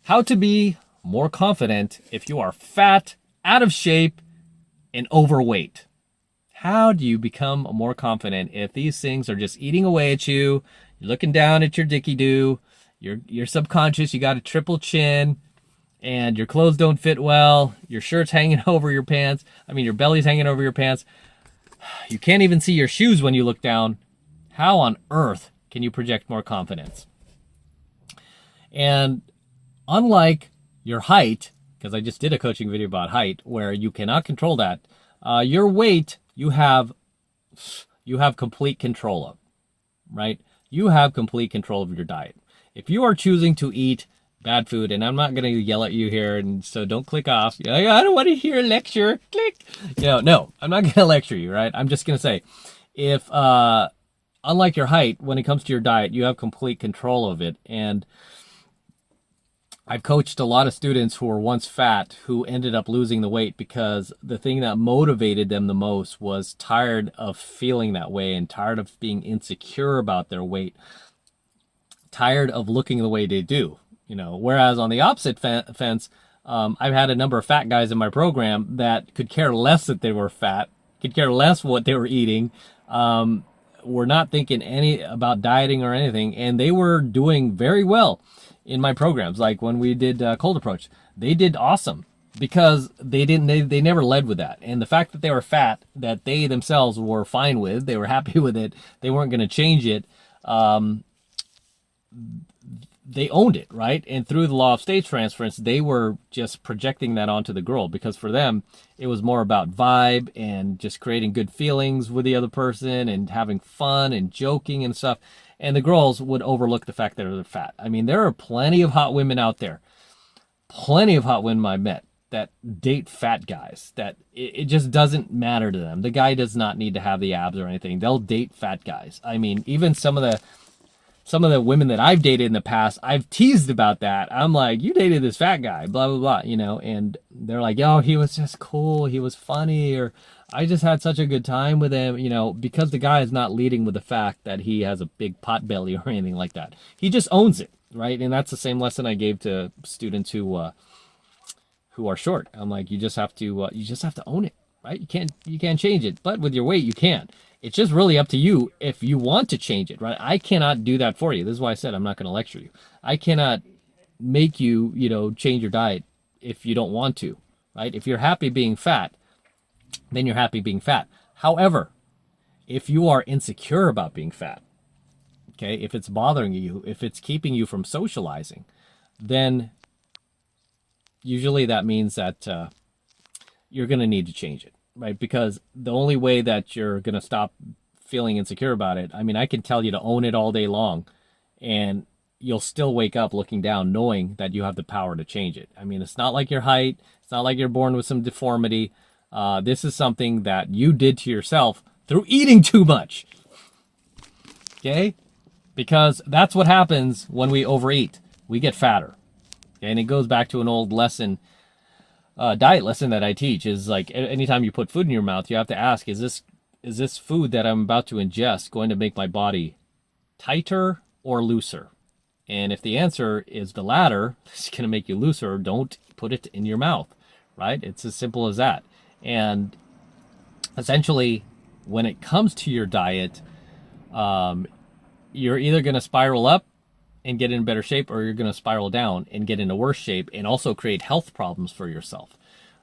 How to be more confident if you are fat, out of shape, and overweight. How do you become more confident if these things are just eating away at you? You're looking down at your dicky-doo. You're subconscious. You got a triple chin, and your clothes don't fit well. Your shirt's hanging over your pants. Your belly's hanging over your pants. You can't even see your shoes when you look down. How on earth can you project more confidence? And unlike your height, because I just did a coaching video about height where you cannot control that, your weight you have complete control of, right? You have complete control of your diet. If you are choosing to eat bad food, and I'm not going to yell at you here, and so don't click off. I don't want to hear a lecture. Click. No, I'm not going to lecture you, right? I'm just going to say, if unlike your height, when it comes to your diet, you have complete control of it. And I've coached a lot of students who were once fat who ended up losing the weight because the thing that motivated them the most was tired of feeling that way and tired of being insecure about their weight, tired of looking the way they do. Whereas on the opposite fence, I've had a number of fat guys in my program that could care less that they were fat, could care less what they were eating, were not thinking any about dieting or anything, and they were doing very well in my programs. Like when we did Cold Approach, they did awesome because they never led with that. And the fact that they were fat, that they themselves were fine with, they were happy with it, they weren't going to change it, they owned it, right? And through the law of stage transference, they were just projecting that onto the girl because for them, it was more about vibe and just creating good feelings with the other person and having fun and joking and stuff. And the girls would overlook the fact that they're fat. There are plenty of hot women out there, plenty of hot women I met that date fat guys, that it just doesn't matter to them. The guy does not need to have the abs or anything. They'll date fat guys. Even some of the women that I've dated in the past, I've teased about that. I'm like, you dated this fat guy, blah, blah, blah, and they're like, oh, he was just cool. He was funny, or I just had such a good time with him, because the guy is not leading with the fact that he has a big pot belly or anything like that. He just owns it, right? And that's the same lesson I gave to students who are short. I'm like, you just have to own it, right? You can't change it, but with your weight, you can. It's just really up to you if you want to change it, right? I cannot do that for you. This is why I said I'm not going to lecture you. I cannot make you, change your diet if you don't want to, right? If you're happy being fat, then you're happy being fat. However, if you are insecure about being fat, okay, if it's bothering you, if it's keeping you from socializing, then usually that means that you're going to need to change it. Right, because the only way that you're going to stop feeling insecure about it, I can tell you to own it all day long, and you'll still wake up looking down knowing that you have the power to change it. It's not like your height. It's not like you're born with some deformity. This is something that you did to yourself through eating too much. Okay? Because that's what happens when we overeat. We get fatter. Okay? And it goes back to an old lesson, diet lesson that I teach, is like anytime you put food in your mouth, you have to ask, is this food that I'm about to ingest going to make my body tighter or looser? And if the answer is the latter, it's going to make you looser, don't put it in your mouth, right? It's as simple as that. And essentially, when it comes to your diet, you're either going to spiral up and get in better shape, or you're going to spiral down and get into worse shape and also create health problems for yourself,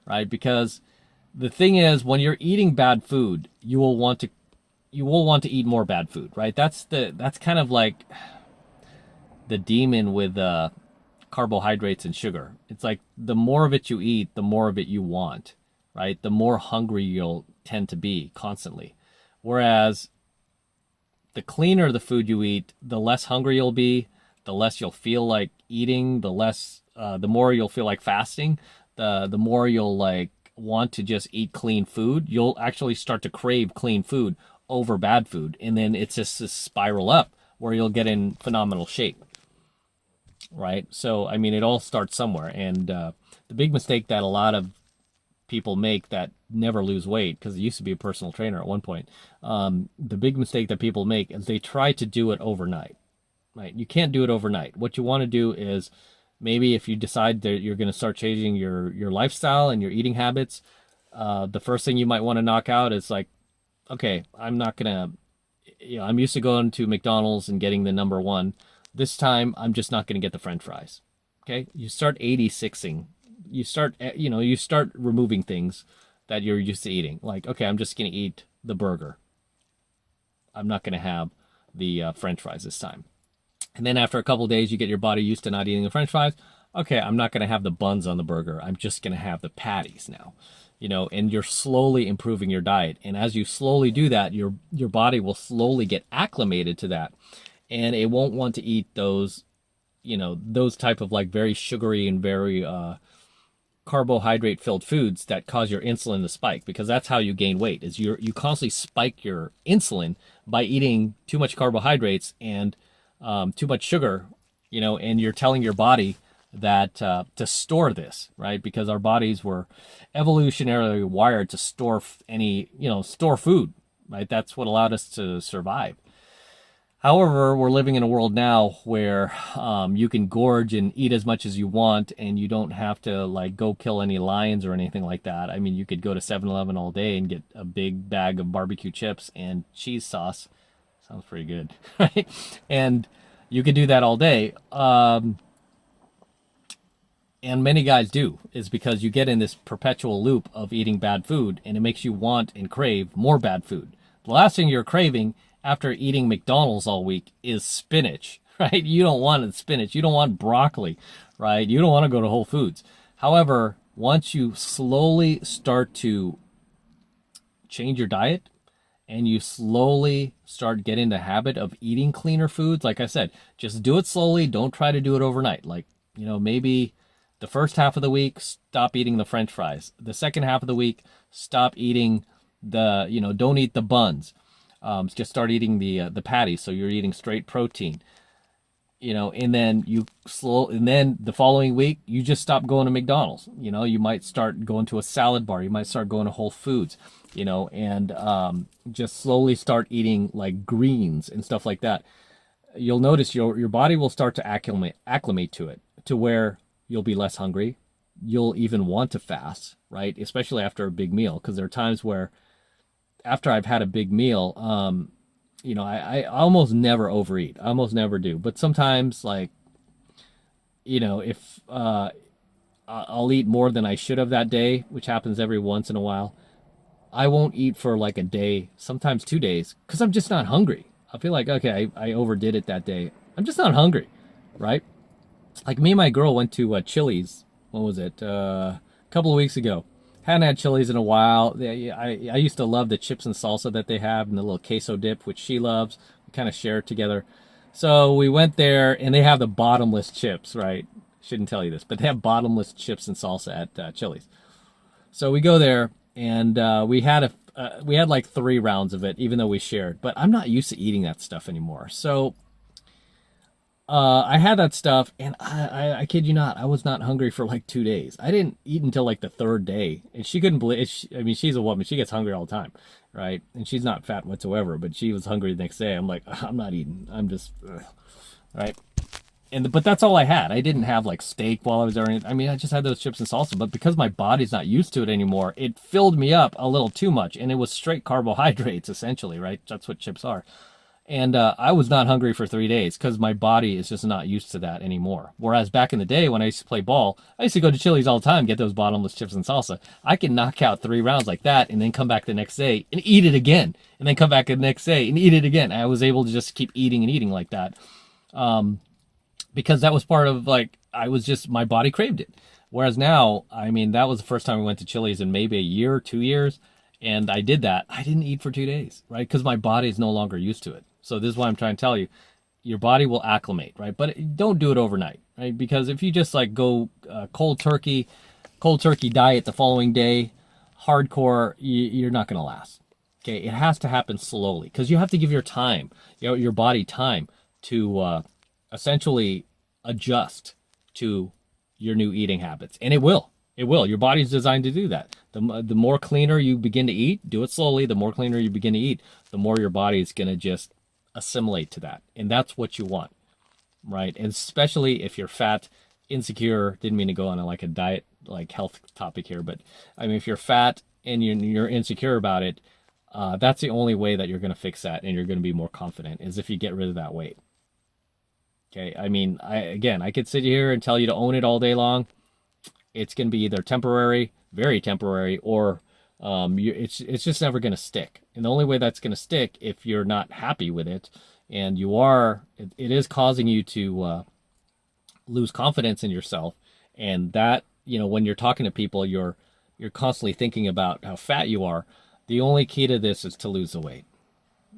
right? Because the thing is, when you're eating bad food, you will want to eat more bad food, right? That's kind of like the demon with carbohydrates and sugar. It's like the more of it you eat, the more of it you want, right? The more hungry you'll tend to be constantly. Whereas the cleaner the food you eat, the less hungry you'll be, the less you'll feel like eating, the more you'll feel like fasting, the more you'll like want to just eat clean food. You'll actually start to crave clean food over bad food. And then it's just a spiral up where you'll get in phenomenal shape, right? So, it all starts somewhere. And the big mistake that a lot of people make that never lose weight, because I used to be a personal trainer at one point, the big mistake that people make is they try to do it overnight. Right? You can't do it overnight. What you want to do is maybe if you decide that you're going to start changing your lifestyle and your eating habits, the first thing you might want to knock out is like, okay, I'm not going to, I'm used to going to McDonald's and getting the number one. This time, I'm just not going to get the French fries. Okay, you start 86ing. You start removing things that you're used to eating. Like, okay, I'm just going to eat the burger. I'm not going to have the French fries this time. And then after a couple of days, you get your body used to not eating the French fries. Okay, I'm not going to have the buns on the burger. I'm just going to have the patties now. And you're slowly improving your diet. And as you slowly do that, your body will slowly get acclimated to that. And it won't want to eat those, those type of like very sugary and very carbohydrate filled foods that cause your insulin to spike, because that's how you gain weight, is you constantly spike your insulin by eating too much carbohydrates and too much sugar, and you're telling your body that to store this, right? Because our bodies were evolutionarily wired to store store food, right? That's what allowed us to survive. However, we're living in a world now where you can gorge and eat as much as you want, and you don't have to like go kill any lions or anything like that. I mean, you could go to 7-Eleven all day and get a big bag of barbecue chips and cheese sauce. Sounds pretty good, right? And you could do that all day. And many guys do, is because you get in this perpetual loop of eating bad food, and it makes you want and crave more bad food. The last thing you're craving after eating McDonald's all week is spinach, right? You don't want spinach. You don't want broccoli, right? You don't want to go to Whole Foods. However, once you slowly start to change your diet and you slowly start getting the habit of eating cleaner foods, like I said, just do it slowly. Don't try to do it overnight. Like, maybe the first half of the week, stop eating the French fries. The second half of the week, stop eating don't eat the buns. Just start eating the patties, so you're eating straight protein, and then and then the following week you just stop going to McDonald's. You might start going to a salad bar, you might start going to Whole Foods, and just slowly start eating like greens and stuff like that. You'll notice your body will start to acclimate to it, to where you'll be less hungry. You'll even want to fast, right? Especially after a big meal, because there are times where after I've had a big meal, I almost never overeat. I almost never do. But sometimes, like, if I'll eat more than I should have that day, which happens every once in a while, I won't eat for like a day, sometimes 2 days, because I'm just not hungry. I feel like, okay, I overdid it that day. I'm just not hungry, right? Like me and my girl went to Chili's, when was it? A couple of weeks ago. Hadn't had Chili's in a while. I used to love the chips and salsa that they have and the little queso dip, which she loves. We kind of share it together. So we went there, and they have the bottomless chips, right? Shouldn't tell you this, but they have bottomless chips and salsa at Chili's. So we go there, and we had like 3 rounds of it, even though we shared. But I'm not used to eating that stuff anymore. So I had that stuff, and I kid you not, I was not hungry for like 2 days. I didn't eat until like the 3rd day, and she couldn't believe it. She's a woman. She gets hungry all the time, right? And she's not fat whatsoever, but she was hungry the next day. I'm like, I'm not eating. I'm just, right? But that's all I had. I didn't have like steak while I was there. I mean, I just had those chips and salsa, but because my body's not used to it anymore, it filled me up a little too much, and it was straight carbohydrates, essentially, right? That's what chips are. And I was not hungry for 3 days because my body is just not used to that anymore. Whereas back in the day when I used to play ball, I used to go to Chili's all the time, get those bottomless chips and salsa. I can knock out 3 rounds like that and then come back the next day and eat it again. And then come back the next day and eat it again. I was able to just keep eating and eating like that. Because that was part of my body craved it. Whereas now, I mean, that was the first time we went to Chili's in maybe a year, 2 years. And I did that. I didn't eat for 2 days, right? Because my body is no longer used to it. So this is why I'm trying to tell you, your body will acclimate, right? But don't do it overnight, right? Because if you just like go cold turkey diet the following day, hardcore, you're not going to last. Okay, it has to happen slowly because you have to give your body time to essentially adjust to your new eating habits, and it will. It will. Your body's designed to do that. The more cleaner you begin to eat, do it slowly. The more cleaner you begin to eat, the more your body is going to just assimilate to that. And that's what you want, right? And especially if you're fat insecure, didn't mean to go on like a diet, like health topic here, but I mean, if you're fat and you're insecure about it, that's the only way that you're going to fix that and you're going to be more confident is if you get rid of that weight. Okay. I mean, I could sit here and tell you to own it all day long. It's going to be either temporary, very temporary, or it's just never going to stick. And the only way that's going to stick if you're not happy with it and it is causing you to lose confidence in yourself. And that, when you're talking to people, you're constantly thinking about how fat you are. The only key to this is to lose the weight.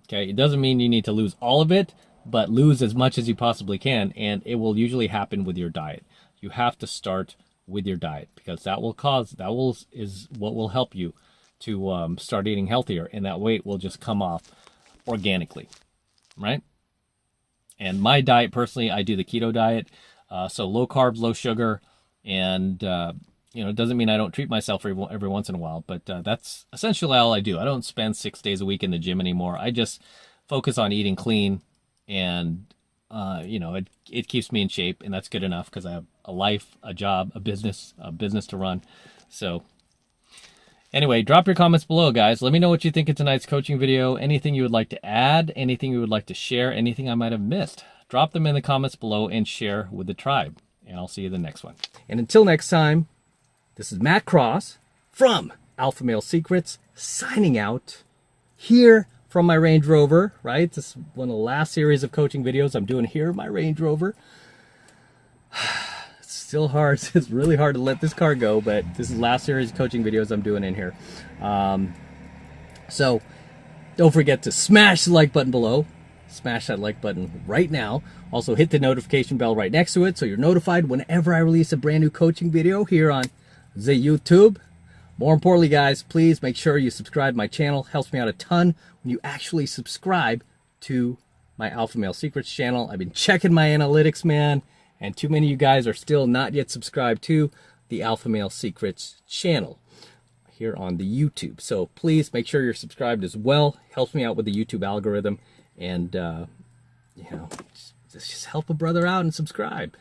Okay. It doesn't mean you need to lose all of it, but lose as much as you possibly can. And it will usually happen with your diet. You have to start with your diet because is what will help you to start eating healthier, and that weight will just come off organically, right? And my diet personally, I do the keto diet, so low carbs, low sugar, and it doesn't mean I don't treat myself every once in a while, but that's essentially all I do. I don't spend 6 days a week in the gym anymore. I just focus on eating clean, and it keeps me in shape, and that's good enough because I have a life, a job, a business to run. So anyway, drop your comments below, guys. Let me know what you think of tonight's coaching video. Anything you would like to add, anything you would like to share, anything I might have missed. Drop them in the comments below and share with the tribe. And I'll see you in the next one. And until next time, this is Matt Cross from Alpha Male Secrets signing out here from my Range Rover, right? This is one of the last series of coaching videos I'm doing here in my Range Rover. It's still hard. It's really hard to let this car go, but this is the last series of coaching videos I'm doing in here. So don't forget to smash the like button below. Smash that like button right now. Also hit the notification bell right next to it so you're notified whenever I release a brand new coaching video here on the YouTube. More importantly, guys, please make sure you subscribe to my channel. Helps me out a ton when you actually subscribe to my Alpha Male Secrets channel. I've been checking my analytics, man, and too many of you guys are still not yet subscribed to the Alpha Male Secrets channel here on the YouTube. So please make sure you're subscribed as well. Helps me out with the YouTube algorithm, and just help a brother out and subscribe.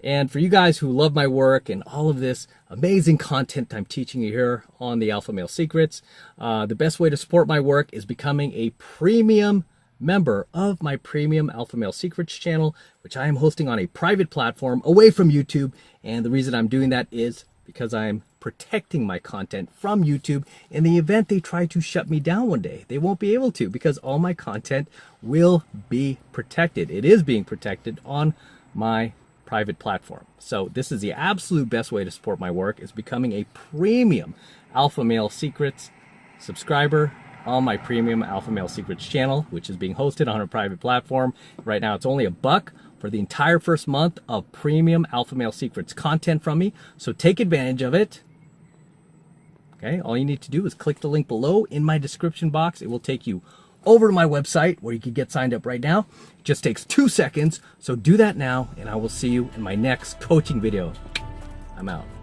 And for you guys who love my work and all of this amazing content I'm teaching you here on the Alpha Male Secrets, the best way to support my work is becoming a premium member of my premium Alpha Male Secrets channel, which I am hosting on a private platform away from YouTube. And the reason I'm doing that is because I'm protecting my content from YouTube in the event they try to shut me down one day. They won't be able to because all my content will be protected. It is being protected on my private platform. So this is the absolute best way to support my work is becoming a premium Alpha Male Secrets subscriber on my premium Alpha Male Secrets channel, which is being hosted on a private platform. Right now it's only $1 for the entire first month of premium Alpha Male Secrets content from me. So take advantage of it. Okay, all you need to do is click the link below in my description box. It will take you over to my website where you can get signed up right now. It just takes 2 seconds. So do that now, and I will see you in my next coaching video. I'm out.